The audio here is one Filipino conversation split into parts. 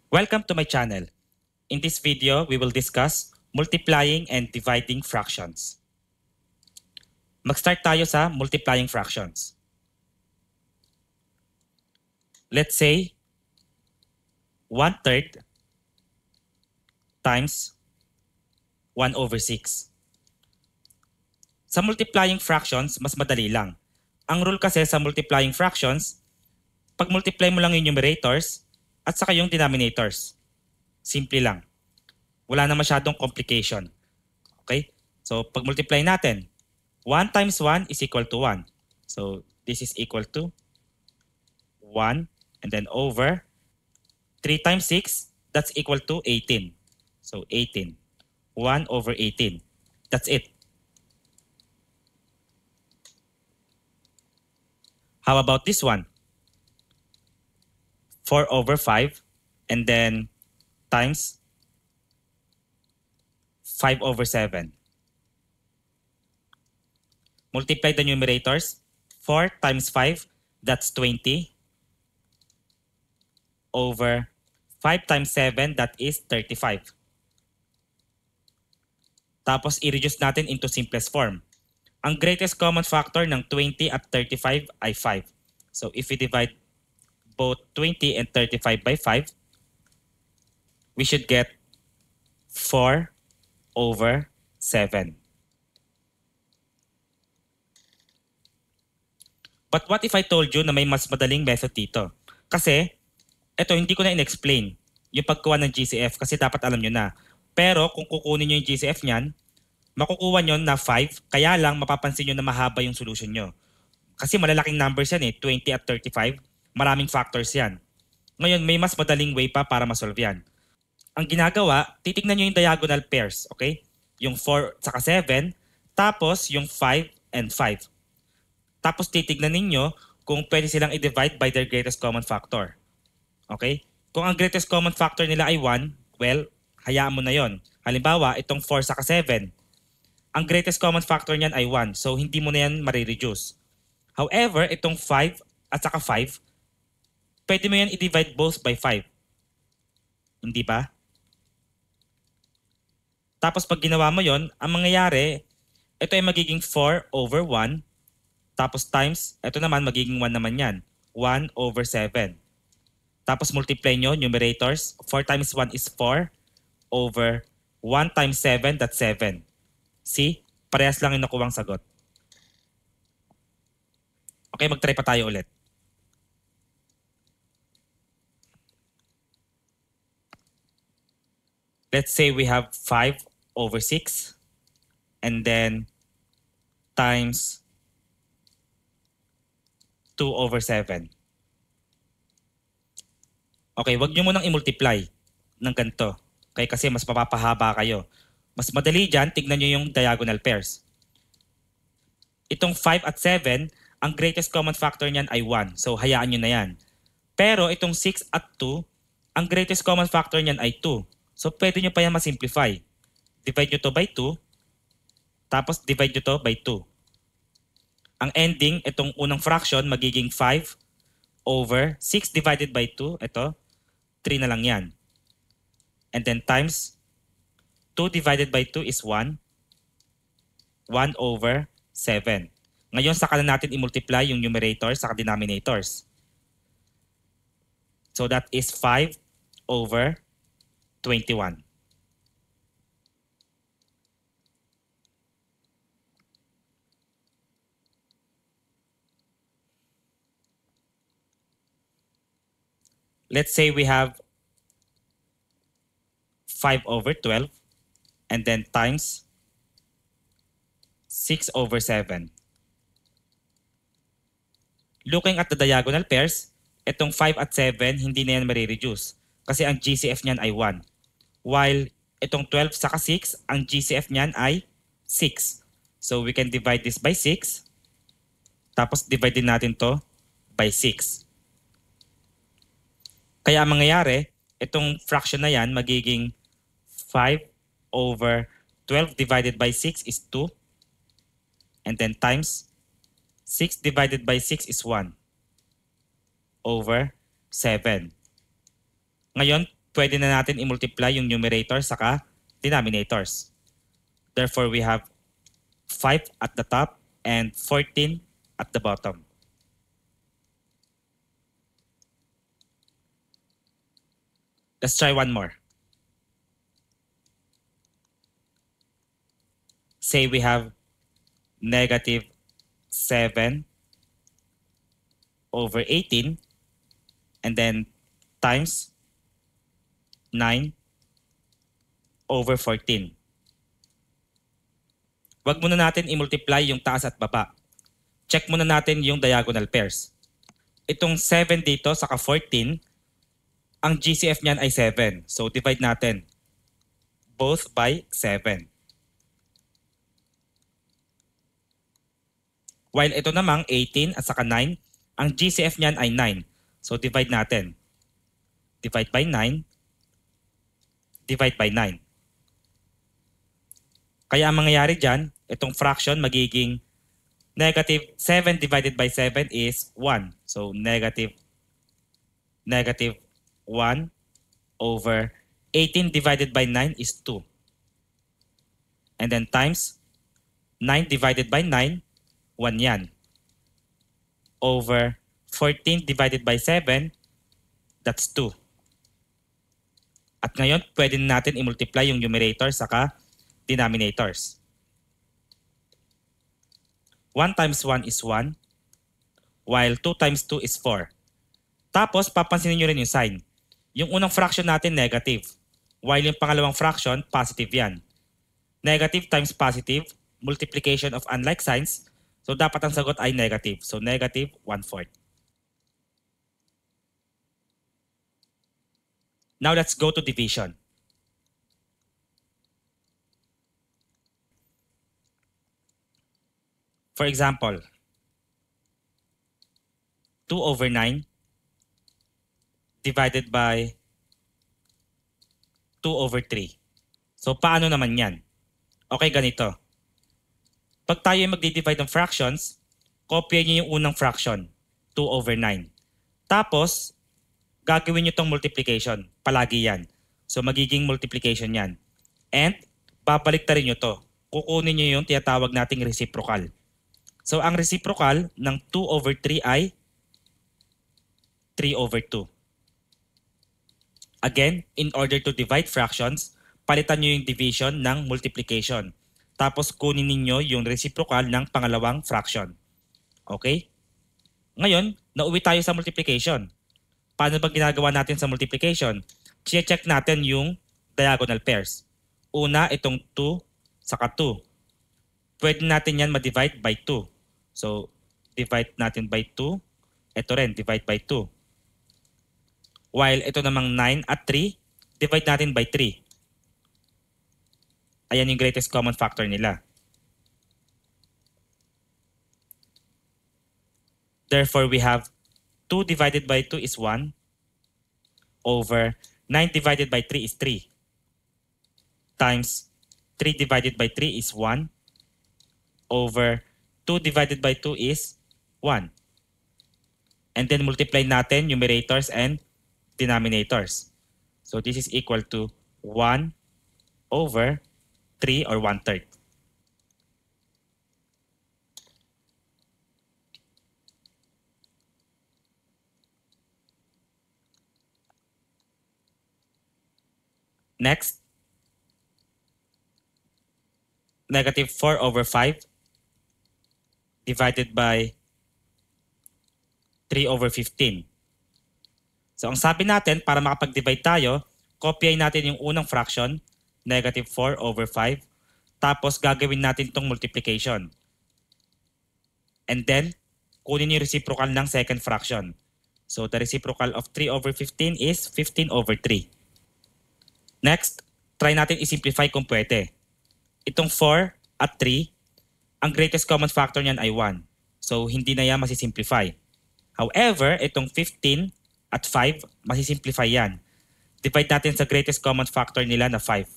Welcome to my channel. In this video, we will discuss multiplying and dividing fractions. Mag-start tayo sa multiplying fractions. Let's say 1/3 times 1/6. Sa multiplying fractions, mas madali lang. Ang rule kasi sa multiplying fractions, pag multiply mo lang yung numerators at saka yung denominators. Simple lang. Wala na masyadong complication. Okay? So, pag multiply natin, 1 times 1 is equal to 1. So, this is equal to 1 and then over 3 times 6, that's equal to 18. So, 18. 1/18. That's it. How about this one? 4/5 and then times 5/7. Multiply the numerators. 4 times 5, that's 20. Over 5 times 7, that is 35. Tapos i-reduce natin into simplest form. Ang greatest common factor ng 20 at 35 ay 5. So if we divide both 20 and 35 by 5, we should get 4/7. But what if I told you na may mas madaling method dito? Kasi, ito hindi ko na in-explain yung pagkuha ng GCF kasi dapat alam nyo na. Pero kung kukunin nyo yung GCF niyan, makukuha nyo na 5, kaya lang mapapansin nyo na mahaba yung solution nyo. Kasi malalaking numbers yan 20 at 35, maraming factors yan. Ngayon, may mas madaling way pa para masolve yan. Ang ginagawa, titignan nyo yung diagonal pairs, okay? Yung 4 saka 7, tapos yung 5 and 5. Tapos titignan ninyo kung pwede silang i-divide by their greatest common factor. Okay? Kung ang greatest common factor nila ay 1, well, hayaan mo na yon. Halimbawa, itong 4 saka 7, ang greatest common factor niyan ay 1. So, hindi mo na yan marireduce. However, itong 5 at saka 5, pwede mo yan i-divide both by 5. Hindi ba? Tapos pag ginawa mo yon, ang mangyayari, ito ay magiging 4/1. Tapos times, ito naman magiging 1 naman yan. 1/7. Tapos multiply nyo, numerators. 4 times 1 is 4 over 1 times 7, that's 7. See? Parehas lang yung nakuwang sagot. Okay, mag-try pa tayo ulit. Let's say we have 5/6 and then times 2/7. Okay, wag nyo munang i-multiply ng ganito. Okay, kasi mas mapapahaba kayo. Mas madali dyan, tignan nyo yung diagonal pairs. Itong 5 at 7, ang greatest common factor niyan ay 1. So, hayaan nyo na yan. Pero itong 6 at 2, ang greatest common factor niyan ay 2. So, pwede nyo pa yan masimplify. Divide nyo to by 2, tapos divide nyo to by 2. Ang ending, itong unang fraction, magiging 5/6 divided by 2. Ito, 3 na lang yan. And then times 2 divided by 2 is 1. 1/7. Ngayon, saka na natin i-multiply yung numerators saka denominators. So that is 5/21. Let's say we have 5/12 and then times 6/7. Looking at the diagonal pairs, itong 5 at 7, hindi na yan marireduce kasi ang GCF niyan ay 1. While itong 12 saka 6, ang GCF niyan ay 6. So we can divide this by 6. Tapos divide din natin to by 6. Kaya ang mangyayari, itong fraction na yan magiging 5/12 divided by 6 is 2. And then times 6 divided by 6 is 1/7. Ngayon, pwede na natin i-multiply yung numerator saka denominators. Therefore, we have 5 at the top and 14 at the bottom. Let's try one more. Say we have negative 7 over 18 and then times 9 over 14. Wag muna natin i-multiply yung taas at baba. Check muna natin yung diagonal pairs. Itong 7 dito saka 14, ang GCF niyan ay 7. So divide natin both by 7. While ito namang 18 at saka 9, ang GCF niyan ay 9. So divide natin. Divide by 9. Divide by 9. Kaya ang mangyayari dyan, itong fraction magiging negative 7 divided by 7 is 1. So negative 1 over 18 divided by 9 is 2. And then times 9 divided by 9, 1 yan. Over 14 divided by 7, that's 2. At ngayon, pwede natin i-multiply yung numerator saka denominators. 1 times 1 is 1, while 2 times 2 is 4. Tapos, papansinin nyo rin yung sign. Yung unang fraction natin, negative. While yung pangalawang fraction, positive yan. Negative times positive, multiplication of unlike signs. So, dapat ang sagot ay negative. So, negative 1/4. Now, let's go to division. For example, 2 over 9 divided by 2 over 3. So, paano naman yan? Okay, ganito. Pag tayo magdi-divide ng fractions, kopya niyo yung unang fraction, 2 over 9. Tapos, gagawin niyo itong multiplication. Palagi yan. So, magiging multiplication yan. And, babalik ta rin niyo to. Kukunin niyo yung tinatawag nating reciprocal. So, ang reciprocal ng 2 over 3 ay 3 over 2. Again, in order to divide fractions, palitan niyo yung division ng multiplication. Tapos kunin ninyo yung reciprocal ng pangalawang fraction. Okay? Ngayon, nauwi tayo sa multiplication. Paano ba ginagawa natin sa multiplication? Check natin yung diagonal pairs. Una, itong 2 saka 2. Pwede natin yan ma-divide by 2. So, divide natin by 2. Ito rin, divide by 2. While ito namang 9 at 3, divide natin by 3. Ayan yung greatest common factor nila. Therefore, we have 2 divided by 2 is 1 over 9 divided by 3 is 3 times 3 divided by 3 is 1 over 2 divided by 2 is 1. And then multiply natin numerators and denominators. So this is equal to 1 over 3 or 1/3. Next, negative 4 over 5 divided by 3 over 15. So ang sabi natin, para makapag-divide tayo, kopyahin natin yung unang fraction, negative 4 over 5. Tapos gagawin natin itong multiplication. And then, kunin yung reciprocal ng second fraction. So the reciprocal of 3 over 15 is 15 over 3. Next, try natin i-simplify kung pwede. Itong 4 at 3, ang greatest common factor niyan ay 1. So hindi na yan masisimplify. However, itong 15 at 5, masisimplify yan. Divide natin sa greatest common factor nila na 5.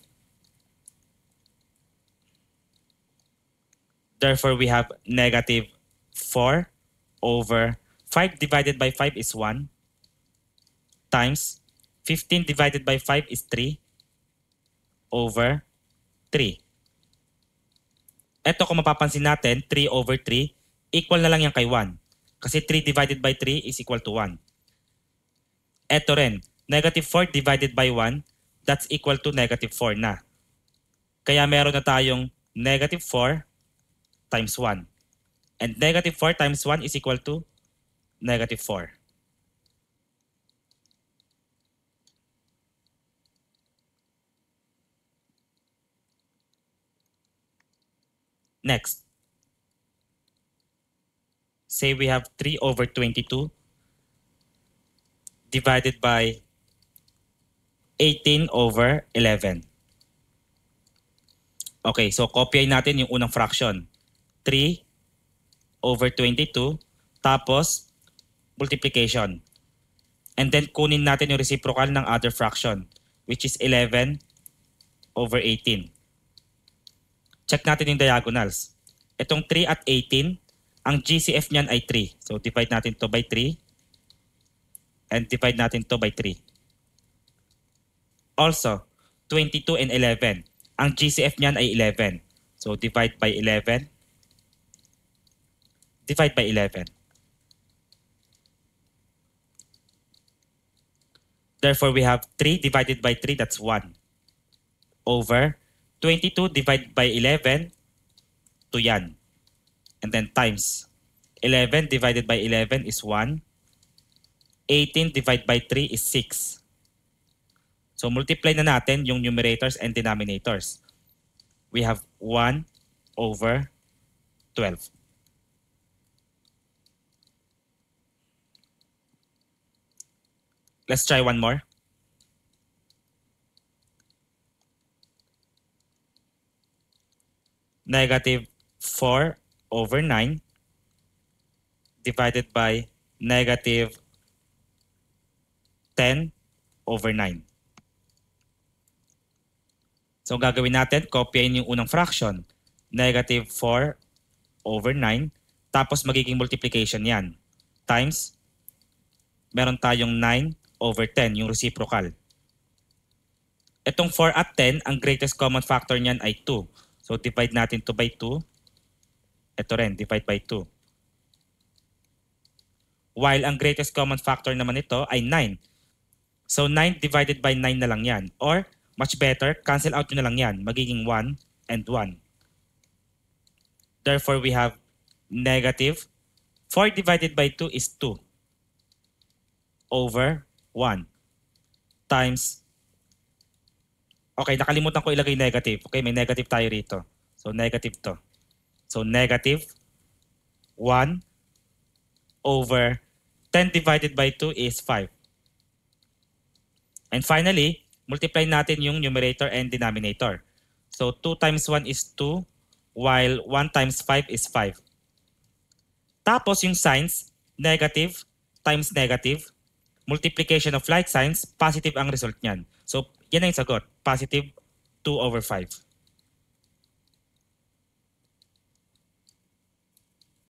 Therefore, we have negative 4 over 5 divided by 5 is 1 times 15 divided by 5 is 3 over 3. Ito kung mapapansin natin, 3 over 3, equal na lang yan kay 1. Kasi 3 divided by 3 is equal to 1. Ito rin, negative 4 divided by 1, that's equal to negative 4 na. Kaya meron na tayong negative 4 times 1. And negative 4 times 1 is equal to negative 4. Next, say we have 3 over 22 divided by 18 over 11. Okay, so kopyahin natin yung unang fraction. 3 over 22, tapos multiplication. And then kunin natin yung reciprocal ng other fraction, which is 11 over 18. Check natin yung diagonals. Itong 3 at 18, ang GCF niyan ay 3. So divide natin to by 3 and divide natin to by 3. Also, 22 and 11. Ang GCF niyan ay 11. So divide by 11. Divide by 11. Therefore, we have 3 divided by 3, that's 1. Over 22 divided by 11, 2 yan. And then times 11 divided by 11 is 1. 18 divided by 3 is 6. So multiply na natin yung numerators and denominators. We have 1 over 12. Let's try one more. Negative 4 over 9 divided by negative 10 over 9. So gagawin natin, kopyahin yung unang fraction. Negative 4 over 9. Tapos magiging multiplication yan. Times, meron tayong 9 over 10, yung reciprocal. Itong 4 at 10, ang greatest common factor niyan ay 2. So divide natin to by 2. Ito rin, divide by 2. While ang greatest common factor naman ito ay 9. So 9 divided by 9 na lang yan. Or much better, cancel out nyo na lang yan. Magiging 1 and 1. Therefore, we have negative 4 divided by 2 is 2 over 1 times, okay, nakalimutan ko ilagay negative. Okay, may negative tayo rito. So negative to. So negative 1 over 10 divided by 2 is 5. And finally, multiply natin yung numerator and denominator. So 2 times 1 is 2, while 1 times 5 is 5. Tapos yung signs, negative times negative, multiplication of like signs, positive ang result niyan. So yan ang sagot, positive 2 over 5.